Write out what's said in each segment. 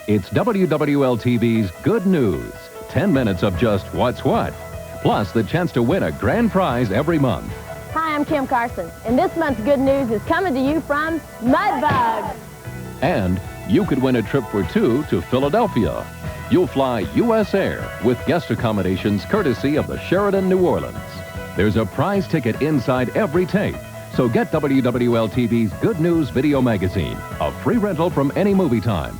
It's WWL-TV's Good News. 10 minutes of just what's what. Plus, the chance to win a grand prize every month. Hi, I'm Kim Carson, and this month's Good News is coming to you from Mudbug. And you could win a trip for two to Philadelphia. You'll fly U.S. Air with guest accommodations courtesy of the Sheraton New Orleans. There's a prize ticket inside every tape. So get WWL-TV's Good News video magazine, a free rental from any movie time.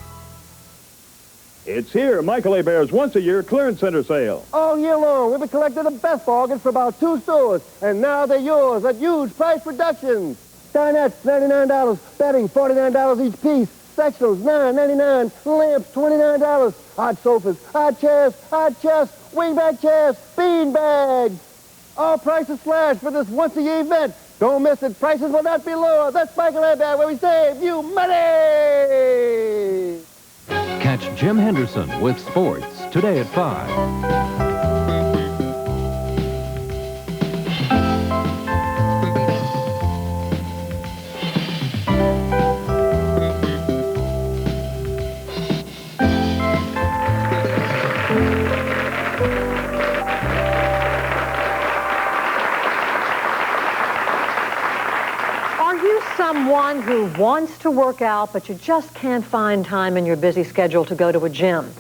It's here, Michael Abair's once-a-year clearance center sale. All year long, we've been collecting the best bargains for about 2 stores, and now they're yours at huge price reductions. Dinettes, $99, bedding, $49 each piece, sectionals, $9.99, lamps, $29, hot sofas, hot chairs, hot chests, wingback chairs, bean bags. All prices slashed for this once-a-year event. Don't miss it. Prices will not be lower. That's Michael Abair, where we save you money. Catch Jim Henderson with sports today at 5. Someone who wants to work out, but you just can't find time in your busy schedule to go to a gym?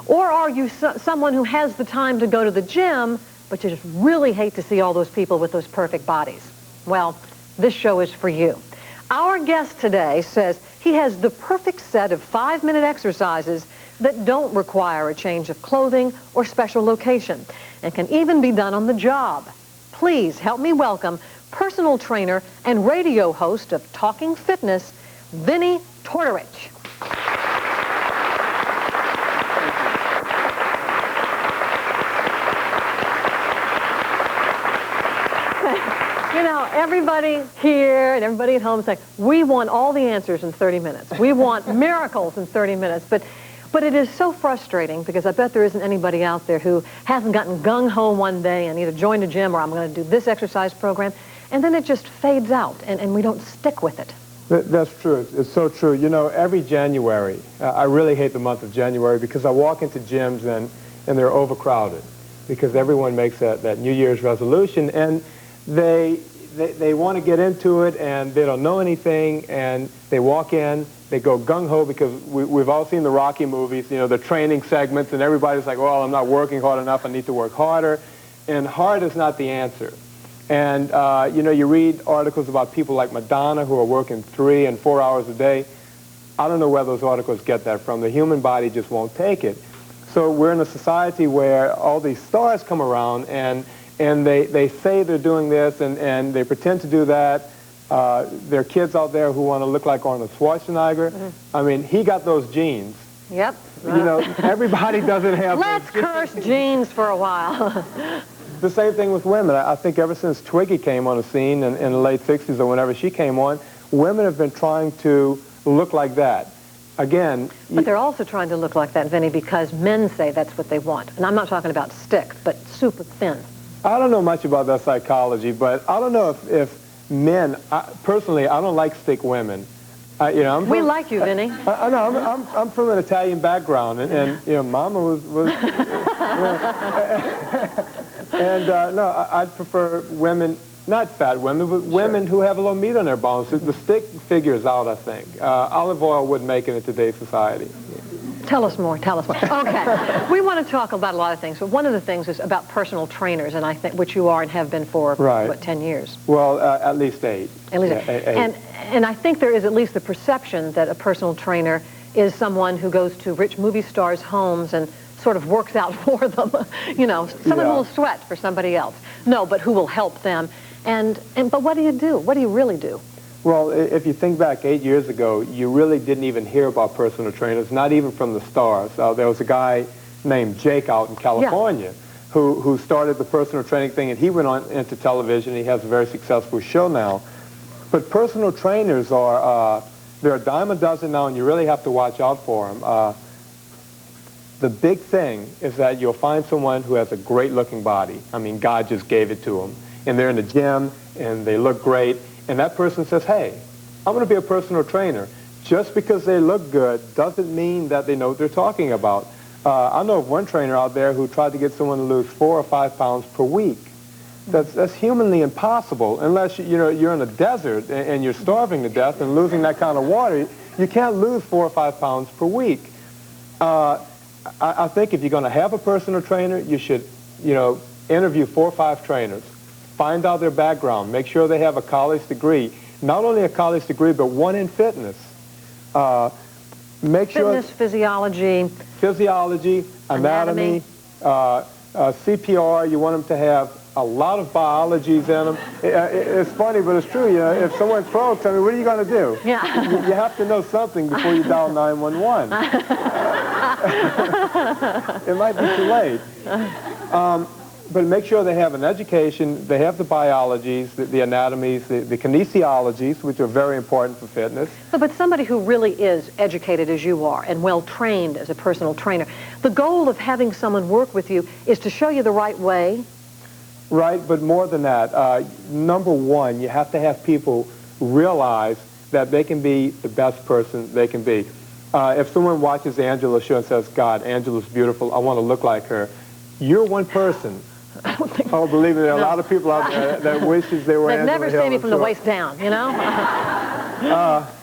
Or are you someone who has the time to go to the gym, but you just really hate to see all those people with those perfect bodies? Well, this show is for you. Our guest today says he has the perfect set of 5-minute exercises that don't require a change of clothing or special location and can even be done on the job. Please help me welcome personal trainer and radio host of Talking Fitness, Vinny Tortorich. You know, everybody here and everybody at home is like, we want all the answers in 30 minutes. We want miracles in 30 minutes. But it is so frustrating because I bet there isn't anybody out there who hasn't gotten gung-ho one day and either joined a gym or I'm going to do this exercise program. And then it just fades out, and we don't stick with it. That's true. It's so true. You know, every January, I really hate the month of January because I walk into gyms and they're overcrowded because everyone makes that New Year's resolution, and they want to get into it, and they don't know anything, and they walk in, they go gung-ho because we've all seen the Rocky movies, you know, the training segments, and everybody's like, well, I'm not working hard enough, I need to work harder, and hard is not the answer. And, you know, you read articles about people like Madonna who are working 3 and 4 hours a day. I don't know where those articles get that from. The human body just won't take it. So we're in a society where all these stars come around and they say they're doing this and they pretend to do that. There are kids out there who want to look like Arnold Schwarzenegger. Mm-hmm. I mean, he got those genes. Yep. You know, everybody doesn't have Let's curse genes for a while. The same thing with women. I think ever since Twiggy came on the scene in the late 60s or whenever she came on, women have been trying to look like that. Again... But they're also trying to look like that, Vinny, because men say that's what they want. And I'm not talking about stick, but super thin. I don't know much about that psychology, but I don't know if men... personally, I don't like stick women. You know, we like you, Vinny. I know. I'm from an Italian background, and you know, Mama was and no, I'd prefer women, not fat women, but women who have a little meat on their bones. The stick figures out, I think. Olive oil wouldn't make it in today's society. Tell us more. Tell us more. Okay. We want to talk about a lot of things, but one of the things is about personal trainers, and I think which you are and have been for what, 10 years? Well, at least 8. At least 8. And I think there is at least the perception that a personal trainer is someone who goes to rich movie stars' homes and sort of works out for them. You know, someone who will sweat for somebody else. No, but who will help them. But what do you do? What do you really do? Well, if you think back 8 years ago, you really didn't even hear about personal trainers, not even from the stars. There was a guy named Jake out in California who started the personal training thing, and he went on into television. He has a very successful show now. But personal trainers are, they're a dime a dozen now, and you really have to watch out for them. The big thing is that you'll find someone who has a great-looking body. I mean, God just gave it to them. And they're in the gym, and they look great. And that person says, hey, I'm going to be a personal trainer. just because they look good doesn't mean that they know what they're talking about. I know of one trainer out there who tried to get someone to lose 4 or 5 pounds per week. That's humanly impossible unless you're in a desert and you're starving to death and losing that kind of water. You can't lose 4 or 5 pounds per week. I think if you're going to have a personal trainer, you should, interview 4 or 5 trainers. Find out their background. Make sure they have a college degree. Not only a college degree, but one in fitness. Make sure Fitness, physiology, anatomy, CPR. You want them to have a lot of biologies in them. It's funny, but it's true. If someone's pro, tell me, what are you going to do? Yeah. You have to know something before you dial 911. It might be too late. But make sure they have an education, they have the biologies, the anatomies, the kinesiologies, which are very important for fitness. But somebody who really is educated as you are and well-trained as a personal trainer, the goal of having someone work with you is to show you the right way. Right, but more than that, number one, you have to have people realize that they can be the best person they can be. If someone watches Angela's show and says, God, Angela's beautiful, I want to look like her, you're one person. Oh, believe me, there are a lot of people out there that wishes they were Angela Hill. They've never seen me from the waist down,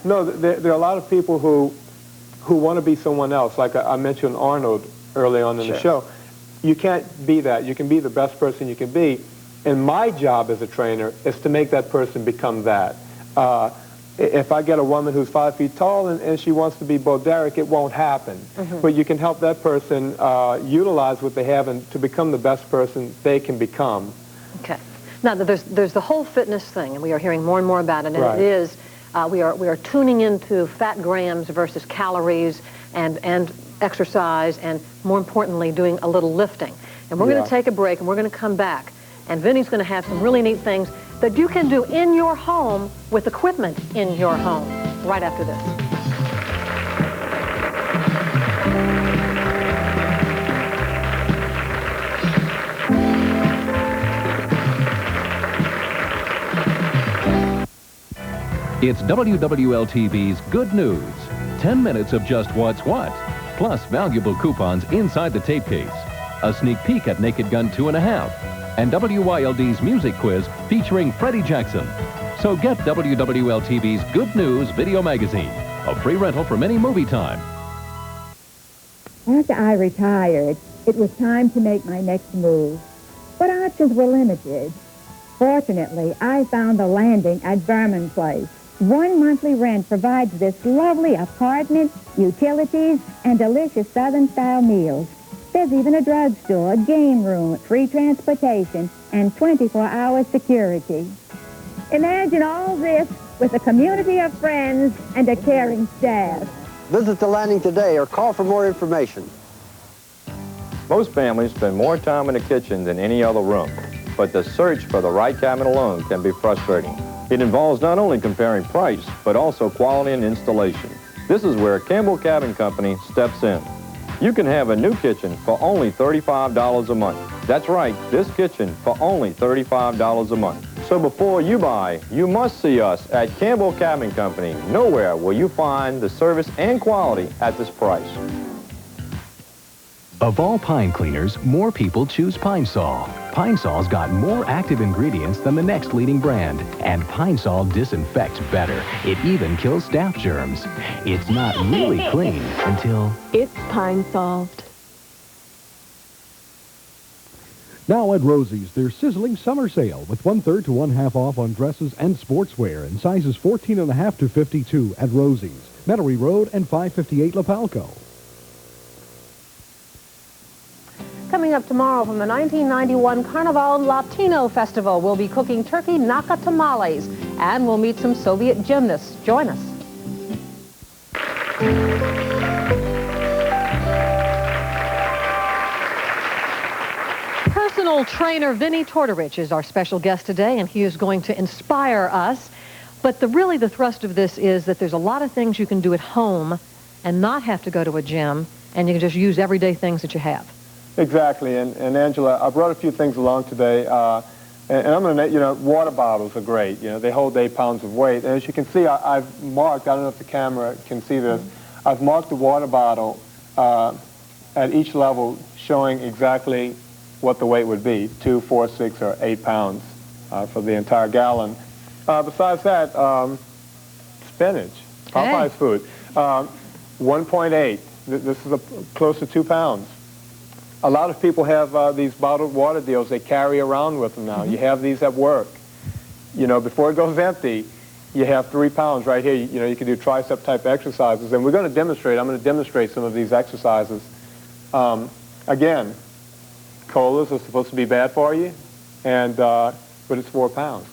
No, there are a lot of people who want to be someone else. Like I mentioned Arnold early on in the show. You can't be that. You can be the best person you can be. And my job as a trainer is to make that person become that. If I get a woman who's 5 feet tall and she wants to be Bo Derek, it won't happen. But you can help that person utilize what they have and to become the best person they can become. Okay. Now, there's the whole fitness thing, and we are hearing more and more about it. And it is, we are tuning into fat grams versus calories and exercise, and more importantly, doing a little lifting. And we're going to take a break, and we're going to come back. And Vinny's going to have some really neat things that you can do in your home with equipment in your home right after this. It's WWL-TV's Good News. 10 minutes of just what's what, plus valuable coupons inside the tape case, a sneak peek at Naked Gun 2.5, and WYLD's music quiz featuring Freddie Jackson. So get WWL-TV's Good News video magazine, a free rental from any movie time. After I retired, it was time to make my next move. But options were limited. Fortunately, I found a landing at Berman Place. 1 monthly rent provides this lovely apartment, utilities, and delicious Southern-style meals. There's even a drugstore, game room, free transportation, and 24-hour security. Imagine all this with a community of friends and a caring staff. Visit the landing today or call for more information. Most families spend more time in the kitchen than any other room, but the search for the right cabinet alone can be frustrating. It involves not only comparing price, but also quality and installation. This is where Campbell Cabin Company steps in. You can have a new kitchen for only $35 a month. That's right, this kitchen for only $35 a month. So before you buy, you must see us at Campbell Cabin Company. Nowhere will you find the service and quality at this price. Of all pine cleaners, more people choose Pine Sol. Pine Sol's got more active ingredients than the next leading brand, and Pine Sol disinfects better. It even kills staph germs. It's not really clean until it's Pine Solved. Now at Rosie's, their sizzling summer sale with 1/3 to 1/2 off on dresses and sportswear in sizes 14.5 to 52 at Rosie's, Metairie Road and 558 Lapalco. Coming up tomorrow from the 1991 Carnival Latino Festival, we'll be cooking turkey naka tamales, and we'll meet some Soviet gymnasts. Join us. Personal trainer Vinny Tortorich is our special guest today, and he is going to inspire us. But really the thrust of this is that there's a lot of things you can do at home and not have to go to a gym, and you can just use everyday things that you have. Exactly, and Angela, I brought a few things along today. And I'm going to, you know, water bottles are great. You know, they hold 8 pounds of weight. And as you can see, I've marked, I don't know if the camera can see this, I've marked the water bottle at each level showing exactly what the weight would be, 2, 4, 6, or 8 pounds for the entire gallon. Besides that, spinach, Popeye's food, 1.8. This is close to 2 pounds. A lot of people have these bottled water deals they carry around with them now. You have these at work. You know, before it goes empty, you have 3 pounds right here. You know, you can do tricep type exercises. And we're going to demonstrate, I'm going to demonstrate some of these exercises. Again, colas are supposed to be bad for you, but it's 4 pounds.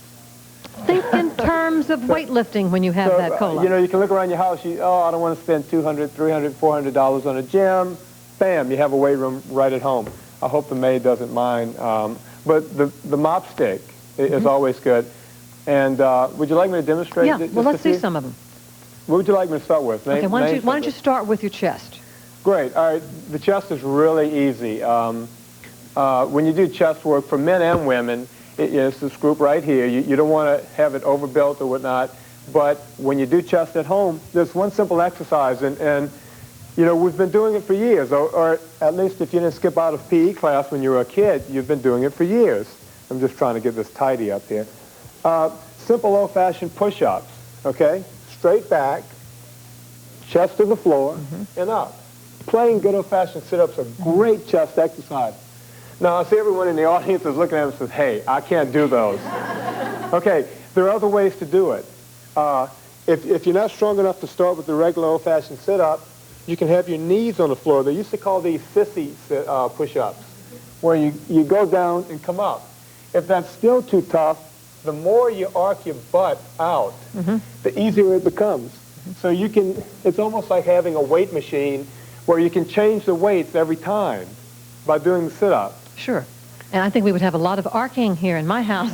Think in terms of weightlifting when you have that cola. You know, you can look around your house, I don't want to spend $200, $300, $400 on a gym. Bam, you have a weight room right at home. I hope the maid doesn't mind. But the mop stick is always good. And would you like me to demonstrate? Yeah, well, let's see some of them. What would you like me to start with? Okay, why don't you start with your chest? Great. All right, the chest is really easy. When you do chest work, for men and women, it's this group right here. You don't want to have it overbuilt or whatnot. But when you do chest at home, there's one simple exercise, and you know, we've been doing it for years, or at least if you didn't skip out of PE class when you were a kid, you've been doing it for years. I'm just trying to get this tidy up here. Simple old-fashioned push-ups, okay? Straight back, chest to the floor, and up. Plain good old-fashioned sit-ups are great chest exercise. Now, I see everyone in the audience is looking at them and says, hey, I can't do those. Okay, there are other ways to do it. If you're not strong enough to start with the regular old-fashioned sit-up, you can have your knees on the floor. They used to call these sissy push-ups, where you go down and come up. If that's still too tough, the more you arc your butt out, the easier it becomes. So you can, it's almost like having a weight machine where you can change the weights every time by doing the sit-up. Sure. And I think we would have a lot of arcing here in my house.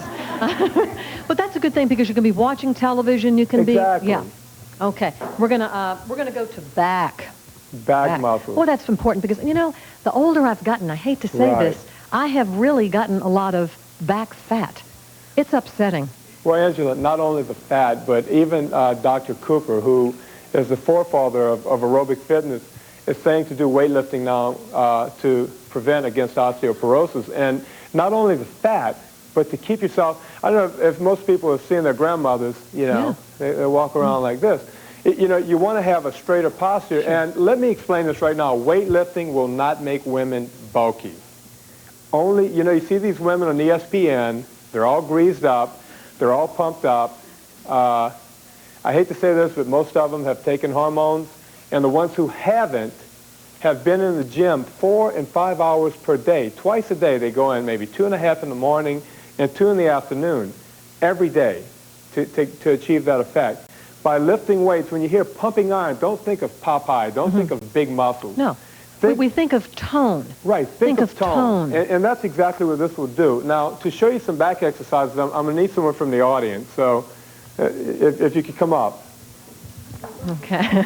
But that's a good thing because you can be watching television, you can be... Yeah. Okay. We're gonna go to back. Back muscles. Well, that's important because, you know, the older I've gotten, I hate to say this, I have really gotten a lot of back fat. It's upsetting. Well, Angela, not only the fat, but even Dr. Cooper, who is the forefather of aerobic fitness, is saying to do weightlifting now to prevent against osteoporosis. And not only the fat, but to keep yourself, I don't know if most people have seen their grandmothers, you know, they walk around like this. You know, you want to have a straighter posture. Sure. And let me explain this right now. Weightlifting will not make women bulky. Only, you know, you see these women on ESPN, they're all greased up, they're all pumped up. I hate to say this, but most of them have taken hormones. And the ones who haven't have been in the gym 4 and 5 hours per day. Twice a day they go in, maybe 2.5 in the morning and 2 in the afternoon, every day to achieve that effect. By lifting weights, when you hear pumping iron, don't think of Popeye, don't think of big muscles. No, we think of tone. Right, think of tone. And that's exactly what this will do. Now, to show you some back exercises, I'm going to need someone from the audience, so if you could come up. Okay.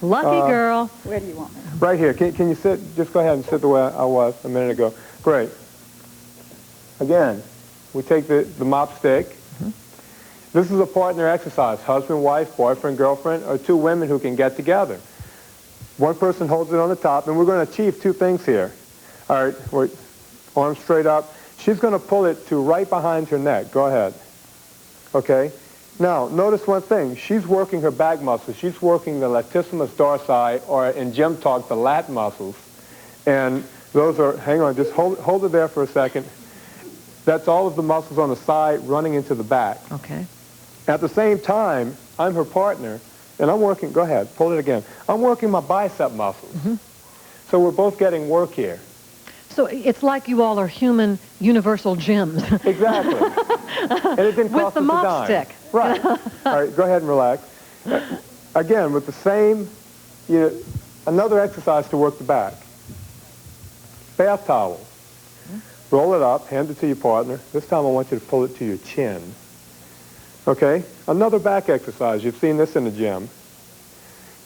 Lucky girl. Where do you want me? Right here. Can you sit? Just go ahead and sit the way I was a minute ago. Great. Again, we take the mop stick. This is a partner exercise, husband, wife, boyfriend, girlfriend, or 2 women who can get together. One person holds it on the top, and we're going to achieve 2 things here. All right, arms straight up. She's going to pull it to right behind her neck. Go ahead. Okay? Now, notice one thing. She's working her back muscles. She's working the latissimus dorsi, or in gym talk, the lat muscles. And those are, hang on, just hold it there for a second. That's all of the muscles on the side running into the back. Okay. At the same time, I'm her partner, and I'm working, go ahead, pull it again. I'm working my bicep muscles. So we're both getting work here. So it's like you all are human universal gyms. Exactly. And it didn't cost with the us mop a dime. stick. Right. All right, go ahead and relax. Again, with the same, another exercise to work the back. Bath towel. Roll it up, hand it to your partner. This time I want you to pull it to your chin. Okay? Another back exercise. You've seen this in the gym.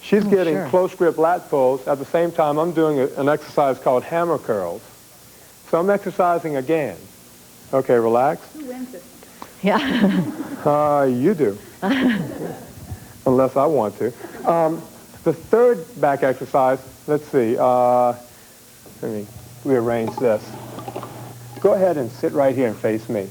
She's getting close grip lat pulls. At the same time, I'm doing an exercise called hammer curls. So I'm exercising again. Okay, relax. Who wins this? Yeah. You do. Unless I want to. The third back exercise, let's see. Let me rearrange this. Go ahead and sit right here and face me.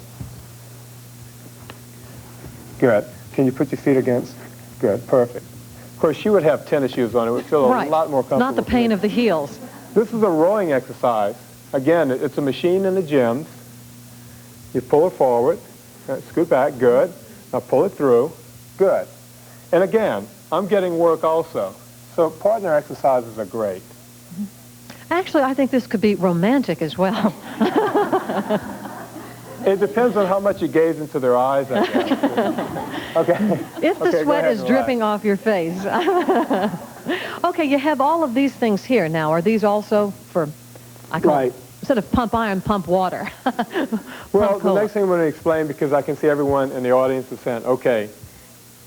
Good. Can you put your feet against? Good, perfect. Of course, she would have tennis shoes on. It would feel a lot more comfortable. Not the pain of the heels. This is a rowing exercise. Again, it's a machine in the gym. You pull it forward, scoot back, good. Now pull it through, good. And again, I'm getting work also. So partner exercises are great. Actually, I think this could be romantic as well. It depends on how much you gaze into their eyes, I guess. Okay. If the sweat is dripping off your face. Okay, you have all of these things here now. Are these also for, I call it, instead of pump iron, pump water? Well, the next thing I'm going to explain, because I can see everyone in the audience is saying, okay,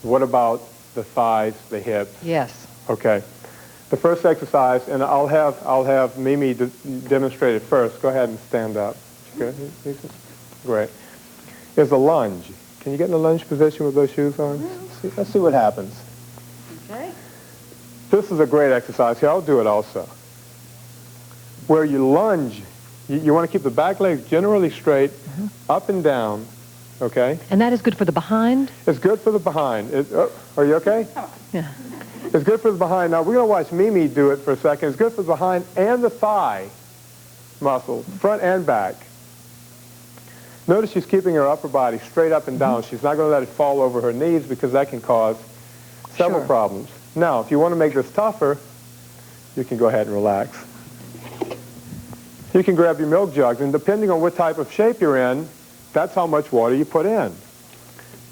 what about the thighs, the hips? Yes. Okay. The first exercise, and I'll have Mimi demonstrate it first. Go ahead and stand up. Good. Great. Is a lunge. Can you get in a lunge position with those shoes on? Let's see what happens. Okay. This is a great exercise. Here, I'll do it also. Where you lunge, you want to keep the back legs generally straight, up and down, okay? And that is good for the behind? It's good for the behind. Are you okay? Yeah. It's good for the behind. Now, we're going to watch Mimi do it for a second. It's good for the behind and the thigh muscles, front and back. Notice she's keeping her upper body straight up and down. She's not going to let it fall over her knees because that can cause several problems. Now, if you want to make this tougher, you can go ahead and relax. You can grab your milk jugs, and depending on what type of shape you're in, that's how much water you put in.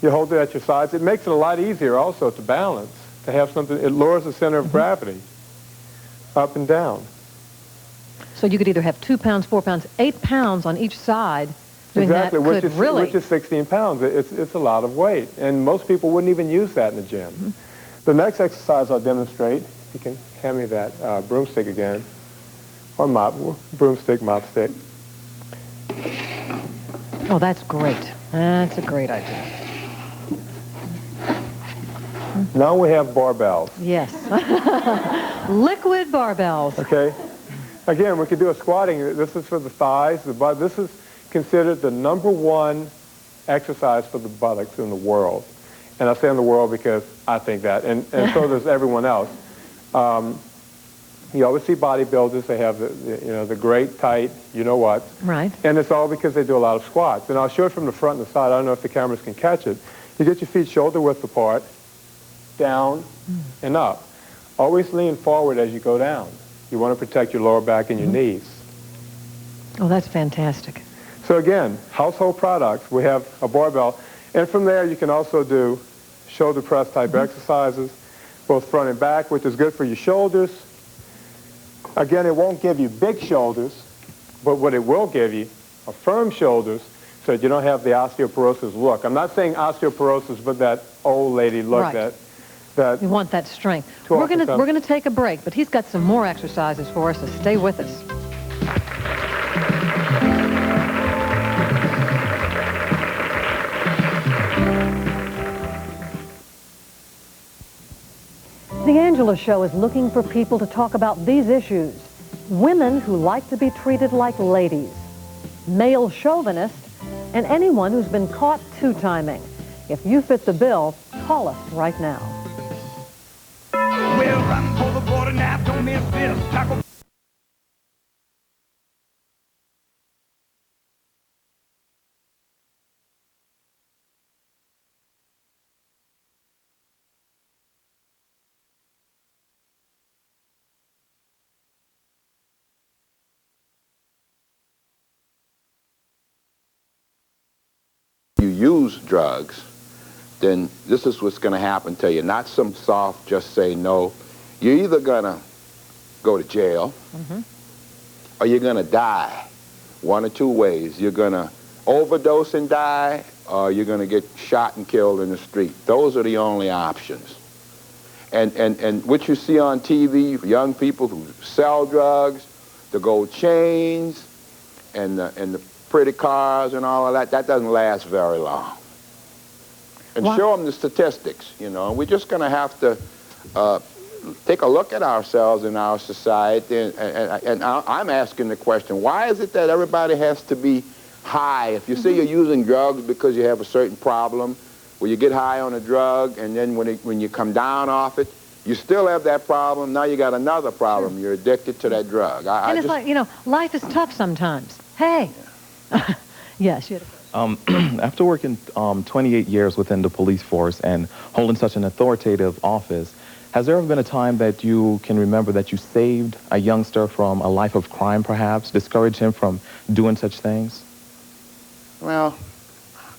You hold it at your sides. It makes it a lot easier also to balance, to have something. It lowers the center of gravity up and down. So you could either have 2 pounds, 4 pounds, 8 pounds on each side. Exactly, which is 16 pounds. It's a lot of weight, and most people wouldn't even use that in the gym. The next exercise I'll demonstrate, you can hand me that broomstick again, or broomstick, mop stick. Oh, that's great. That's a great idea. Now we have barbells. Yes. Liquid barbells. Okay. Again, we could do a squatting. This is for the thighs, the butt. This is considered the #1 exercise for the buttocks in the world. And I say in the world because I think that, and so does everyone else. You always see bodybuilders, they have the great, tight, you-know-what. Right. And it's all because they do a lot of squats. And I'll show it from the front and the side. I don't know if the cameras can catch it. You get your feet shoulder width apart, down and up. Always lean forward as you go down. You want to protect your lower back and your knees. Oh, that's fantastic. So again, household products, we have a barbell. And from there, you can also do shoulder press type exercises, both front and back, which is good for your shoulders. Again, it won't give you big shoulders, but what it will give you are firm shoulders so that you don't have the osteoporosis look. I'm not saying osteoporosis, but that old lady look that you want that strength. We're going to take a break, but he's got some more exercises for us, so stay with us. The Angela Show is looking for people to talk about these issues. Women who like to be treated like ladies, male chauvinists, and anyone who's been caught two-timing. If you fit the bill, call us right now. Well, run for the border now, don't miss this. Taco. You use drugs, then this is what's going to happen to you. Not some soft, just say no. You're either going to go to jail or you're going to die. One or two ways. You're going to overdose and die, or you're going to get shot and killed in the street. Those are the only options. And what you see on TV, young people who sell drugs, the gold chains, and the pretty cars and all of that, that doesn't last very long. And show them the statistics, you know. And we're just going to have to take a look at ourselves in our society. And I'm asking the question, why is it that everybody has to be high? If you say you're using drugs because you have a certain problem, where you get high on a drug, and then when you come down off it, you still have that problem. Now you got another problem. Sure. You're addicted to that drug. And it's like, you know, life is tough sometimes. Hey. Yeah. Yes, you had a question. After working 28 years within the police force and holding such an authoritative office, has there ever been a time that you can remember that you saved a youngster from a life of crime, perhaps, discouraged him from doing such things? Well,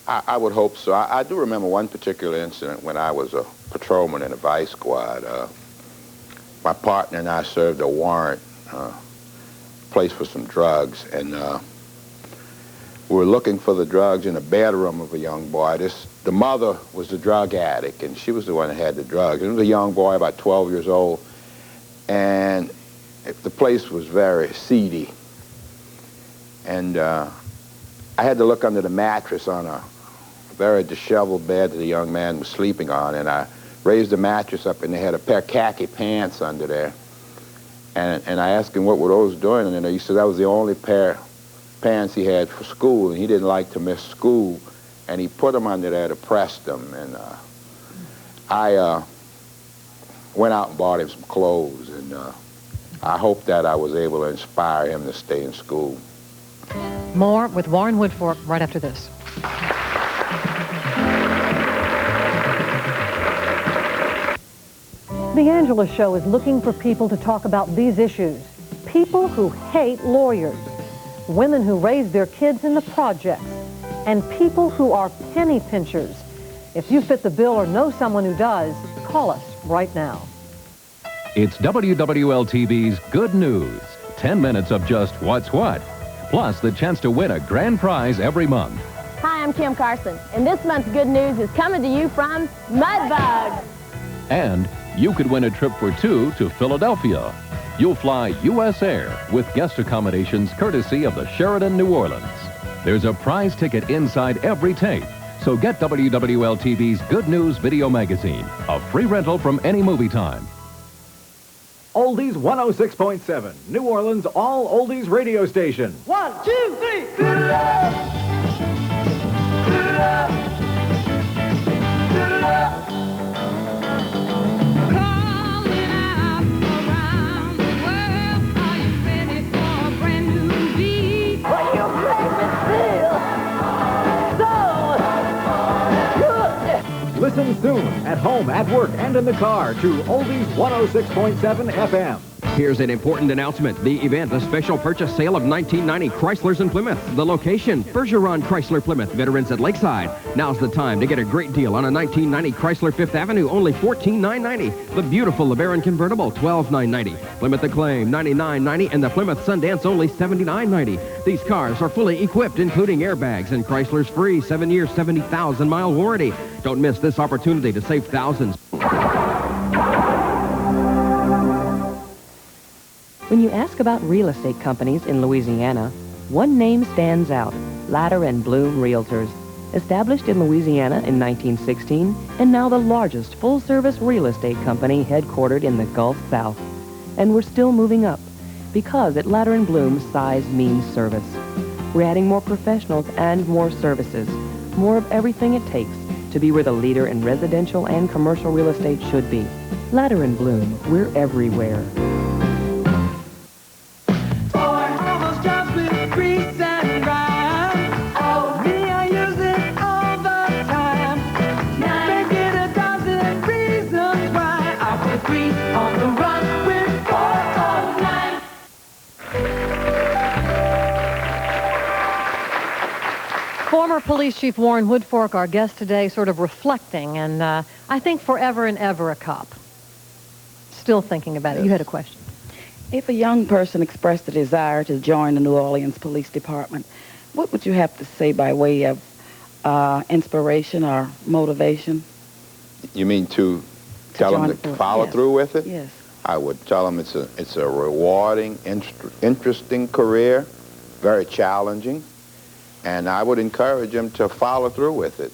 I would hope so. I do remember one particular incident when I was a patrolman in a vice squad. My partner and I served a warrant place for some drugs, and we were looking for the drugs in the bedroom of a young boy. The mother was the drug addict, and she was the one that had the drugs. It was a young boy, about 12 years old, and the place was very seedy. And I had to look under the mattress on a very disheveled bed that the young man was sleeping on, and I raised the mattress up, and they had a pair of khaki pants under there. And I asked him what were those doing, and he said that was the only pair of pants he had for school, and he didn't like to miss school, and he put them under there to press them. And I went out and bought him some clothes, and I hope that I was able to inspire him to stay in school. More with Warren Woodfork right after this. The Angela Show is looking for people to talk about these issues. People who hate lawyers, women who raise their kids in the projects, and people who are penny pinchers. If you fit the bill or know someone who does, call us right now. It's WWL-TV's Good News. 10 minutes of just what's what, plus the chance to win a grand prize every month. Hi, I'm Kim Carson, and this month's Good News is coming to you from Mudbug. And you could win a trip for two to Philadelphia. You'll fly U.S. Air with guest accommodations courtesy of the Sheraton New Orleans. There's a prize ticket inside every tape, so get WWL-TV's Good News video magazine, a free rental from any movie time. Oldies 106.7, New Orleans all oldies radio station. 1, 2, 3. Good love. Good love. Good love. Calling out around the world. Are you ready for a brand new beat? Well, you make me feel so good. Listen soon, at home, at work, and in the car to Oldies 106.7 FM. Here's an important announcement. The event, a special purchase sale of 1990 Chryslers in Plymouth. The location, Bergeron Chrysler Plymouth, Veterans at Lakeside. Now's the time to get a great deal on a 1990 Chrysler Fifth Avenue, only $14,990. The beautiful LeBaron convertible, $12,990. Plymouth Acclaim, $99.90, and the Plymouth Sundance, only $79.90. These cars are fully equipped, including airbags, and Chrysler's free 7-year, 70,000-mile warranty. Don't miss this opportunity to save thousands. When you ask about real estate companies in Louisiana, one name stands out, Latter & Bloom Realtors. Established in Louisiana in 1916, and now the largest full-service real estate company headquartered in the Gulf South. And we're still moving up, because at Latter & Bloom, size means service. We're adding more professionals and more services, more of everything it takes to be where the leader in residential and commercial real estate should be. Latter & Bloom, we're everywhere. Former Police Chief Warren Woodfork, our guest today, sort of reflecting, and I think forever and ever a cop. Still thinking about it. You had a question. If a young person expressed a desire to join the New Orleans Police Department, what would you have to say by way of inspiration or motivation? You mean to tell them to follow through with it? Yes. I would tell them it's a rewarding, interesting career, very challenging. And I would encourage them to follow through with it.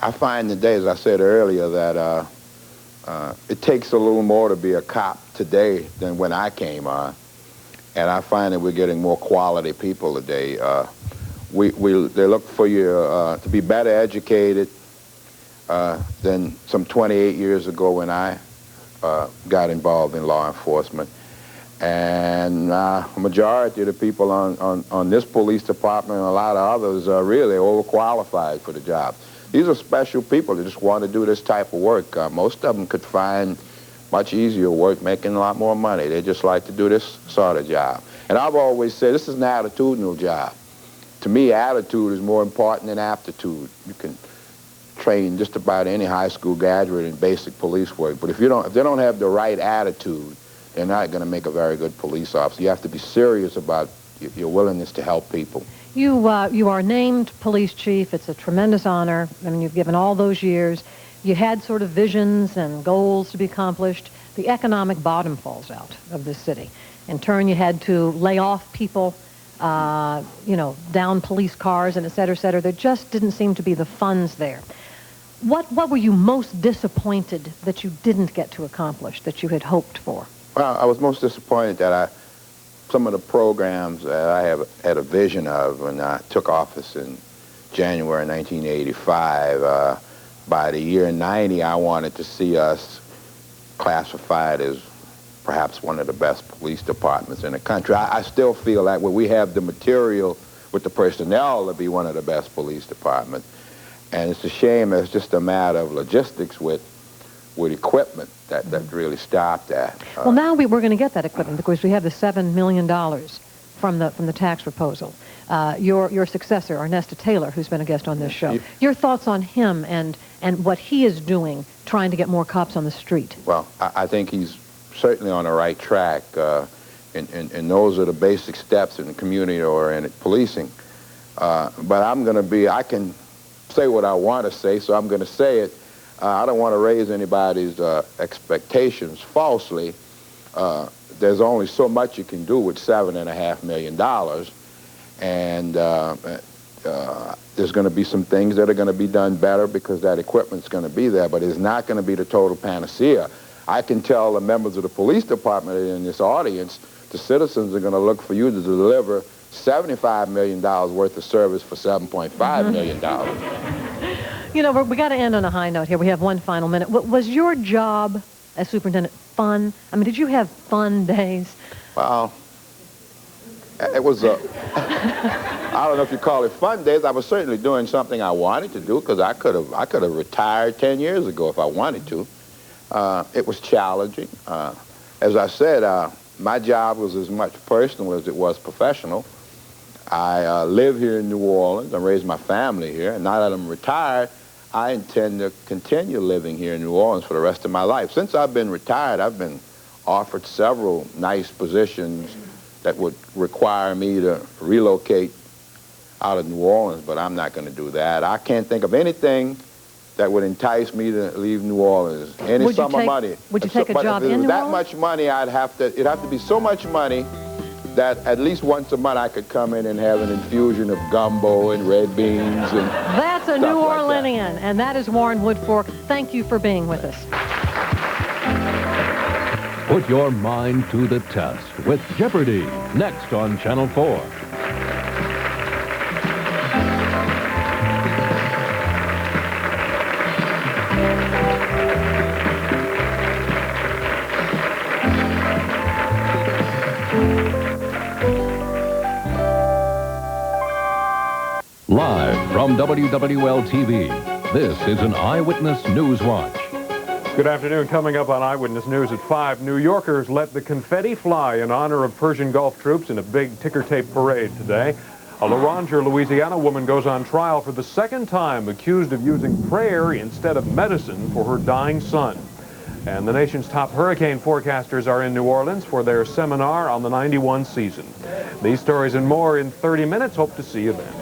I find today, as I said earlier, that it takes a little more to be a cop today than when I came on. And I find that we're getting more quality people today. They look for you to be better educated than some 28 years ago when I got involved in law enforcement. And a majority of the people on this police department and a lot of others are really overqualified for the job. These are special people that just want to do this type of work. Most of them could find much easier work, making a lot more money. They just like to do this sort of job. And I've always said this is an attitudinal job. To me, attitude is more important than aptitude. You can train just about any high school graduate in basic police work, but if they don't have the right attitude, they're not going to make a very good police officer. You have to be serious about your willingness to help people. You are named police chief. It's a tremendous honor. I mean, you've given all those years. You had sort of visions and goals to be accomplished. The economic bottom falls out of this city. In turn, you had to lay off people, down police cars and et cetera. There just didn't seem to be the funds there. What were you most disappointed that you didn't get to accomplish, that you had hoped for? Well, I was most disappointed that some of the programs that I had a vision of when I took office in January 1985, by the year 90, I wanted to see us classified as perhaps one of the best police departments in the country. I still feel like we have the material with the personnel to be one of the best police departments. And it's a shame it's just a matter of logistics with equipment that really stopped that. Well, now we're going to get that equipment because we have the $7 million from the tax proposal. Your successor, Ernesto Taylor, who's been a guest on this show. Your thoughts on him and what he is doing, trying to get more cops on the street? Well, I think he's certainly on the right track, and those are the basic steps in the community-oriented policing. But I can say what I want to say, so I'm going to say it. I don't want to raise anybody's expectations falsely. There's only so much you can do with $7.5 million, and there's going to be some things that are going to be done better because that equipment's going to be there, but it's not going to be the total panacea. I can tell the members of the police department in this audience, the citizens are going to look for you to deliver $75 million worth of service for $7.5 million. You know, we got to end on a high note here. We have one final minute. Was your job as superintendent fun? I mean, did you have fun days? Well, it was I don't know if you call it fun days. I was certainly doing something I wanted to do because I could have retired 10 years ago if I wanted to. It was challenging. As I said, my job was as much personal as it was professional. I live here in New Orleans. I raised my family here. And now that I'm retired, I intend to continue living here in New Orleans for the rest of my life. Since I've been retired, I've been offered several nice positions that would require me to relocate out of New Orleans, but I'm not going to do that. I can't think of anything that would entice me to leave New Orleans. Any sum of money. Would you take a job in New Orleans? That much money, it'd have to be so much money that at least once a month I could come in and have an infusion of gumbo and red beans and That's a New Orleanian, and that is Warren Woodfork. Thank you for being with us. Put your mind to the test with Jeopardy! Next on Channel 4. Live from WWL-TV, this is an Eyewitness News Watch. Good afternoon. Coming up on Eyewitness News at 5, New Yorkers let the confetti fly in honor of Persian Gulf troops in a big ticker tape parade today. A Laurentier, Louisiana woman goes on trial for the second time accused of using prayer instead of medicine for her dying son. And the nation's top hurricane forecasters are in New Orleans for their seminar on the 91 season. These stories and more in 30 minutes. Hope to see you then.